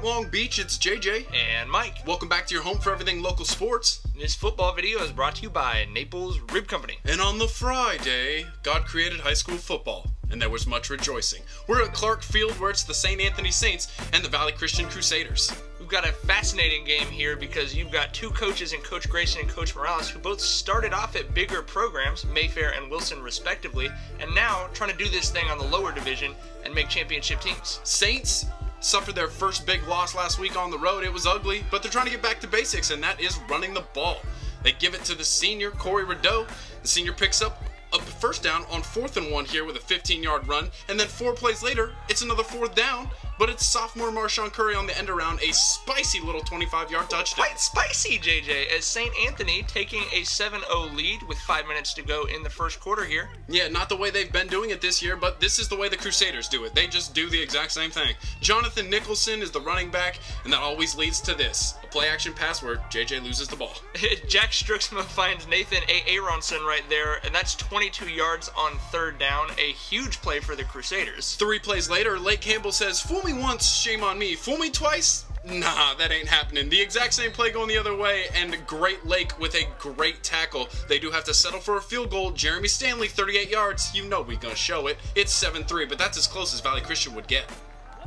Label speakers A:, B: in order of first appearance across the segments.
A: up, Long Beach? It's JJ.
B: And Mike.
A: Welcome back to your home for everything local sports.
B: This football video is brought to you by Naples Rib Company.
A: And on the Friday, God created high school football, and there was much rejoicing. We're at Clark Field, where it's the St. Anthony Saints and the Valley Christian Crusaders.
B: We've got a fascinating game here because you've got two coaches in Coach Grayson and Coach Morales who both started off at bigger programs, Mayfair and Wilson respectively, and now trying to do this thing on the lower division and make championship teams.
A: Saints suffered their first big loss last week on the road. It was ugly, but they're trying to get back to basics, and that is running the ball. They give it to the senior, Corey Rideau. The senior picks up a first down on 4th and 1 here with a 15-yard run, and then 4 plays later, it's another 4th down, but it's sophomore Marshawn Curry on the end around, a spicy little 25-yard touchdown.
B: Quite spicy, JJ, as St. Anthony taking a 7-0 lead with 5 minutes to go in the first quarter here.
A: Yeah, not the way they've been doing it this year, but this is the way the Crusaders do it. They just do the exact same thing. Jonathan Nicholson is the running back, and that always leads to this. A play-action pass where JJ loses the ball.
B: Jack Struxma finds Nathan Aronson right there, and that's 22 yards on 3rd down. A huge play for the Crusaders.
A: 3 plays later, Lake Campbell says, "Fool me once, shame on me. Fool me twice? Nah, that ain't happening." The exact same play going the other way, and Great Lake with a great tackle. They do have to settle for a field goal. Jeremy Stanley, 38 yards. You know we're going to show it. It's 7-3, but that's as close as Valley Christian would get.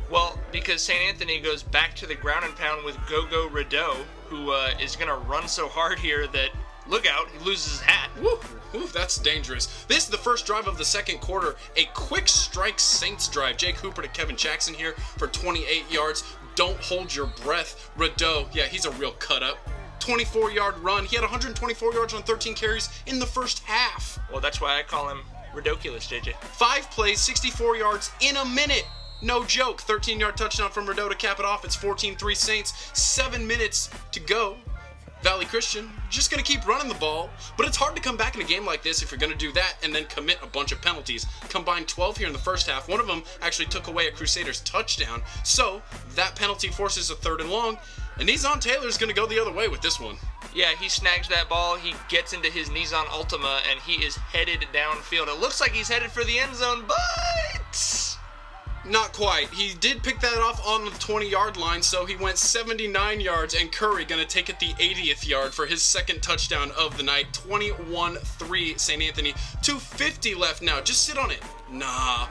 B: Well, because St. Anthony goes back to the ground and pound with Go-Go Rideau, who is going to run so hard here that, look out, he loses his hat.
A: Woo, woo, that's dangerous. This is the first drive of the second quarter. A quick strike Saints drive. Jake Hooper to Kevin Jackson here for 28 yards. Don't hold your breath. Rideau, yeah, he's a real cut-up. 24-yard run. He had 124 yards on 13 carries in the first half.
B: Well, that's why I call him ridiculous, JJ.
A: 5 plays, 64 yards in a minute. No joke. 13-yard touchdown from Rideau to cap it off. It's 14-3 Saints. 7 minutes to go. Valley Christian just going to keep running the ball, but it's hard to come back in a game like this if you're going to do that and then commit a bunch of penalties. Combined 12 here in the first half. One of them actually took away a Crusaders touchdown, so that penalty forces a 3rd and long, and Nizan Taylor's going to go the other way with this one.
B: Yeah, he snags that ball, he gets into his Nizan Ultima, and he is headed downfield. It looks like he's headed for the end zone, but
A: not quite. He did pick that off on the 20-yard line, so he went 79 yards, and Curry going to take it the 80th yard for his second touchdown of the night. 21-3 St. Anthony. 2:50 left now. Just sit on it. Nah.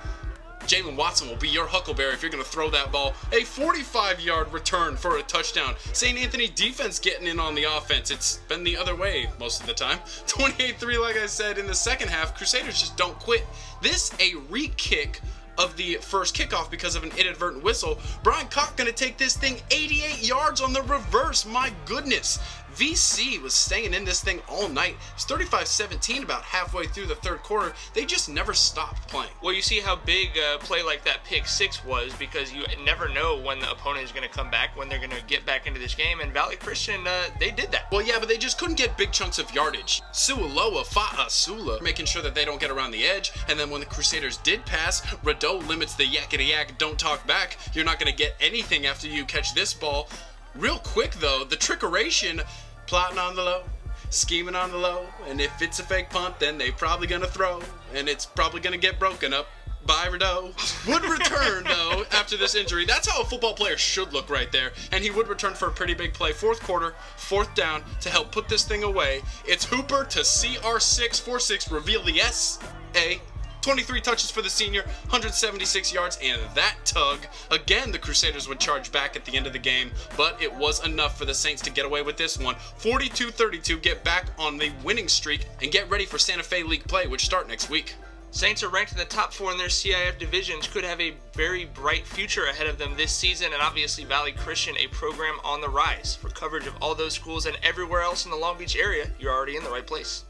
A: Jalen Watson will be your huckleberry if you're going to throw that ball. A 45-yard return for a touchdown. St. Anthony defense getting in on the offense. It's been the other way most of the time. 28-3, like I said, in the second half. Crusaders just don't quit. This a re-kick of the first kickoff because of an inadvertent whistle. Brian Koch going to take this thing 88 yards on the reverse. My goodness. VC was staying in this thing all night. It's 35-17 about halfway through the third quarter. They just never stopped playing.
B: Well, you see how big a play like that pick 6 was because you never know when the opponent is going to come back, when they're going to get back into this game, and Valley Christian, they did that.
A: Well, yeah, but they just couldn't get big chunks of yardage. Sualoa, Fa'asula, making sure that they don't get around the edge, and then when the Crusaders did pass, Rideau limits the yakety-yak, don't talk back. You're not going to get anything after you catch this ball. Real quick, though, the trickeration, plotting on the low, scheming on the low, and if it's a fake punt, then they probably gonna throw, and it's probably gonna get broken up by Rideau. Would return, though, after this injury. That's how a football player should look right there, and he would return for a pretty big play. 4th quarter, 4th down, to help put this thing away. It's Hooper to CR6, 4-6, reveal the S.A. 23 touches for the senior, 176 yards, and that tug. Again, the Crusaders would charge back at the end of the game, but it was enough for the Saints to get away with this one. 42-32, get back on the winning streak, and get ready for Santa Fe League play, which start next week.
B: Saints are ranked in the top 4 in their CIF divisions, could have a very bright future ahead of them this season, and obviously Valley Christian, a program on the rise. For coverage of all those schools and everywhere else in the Long Beach area, you're already in the right place.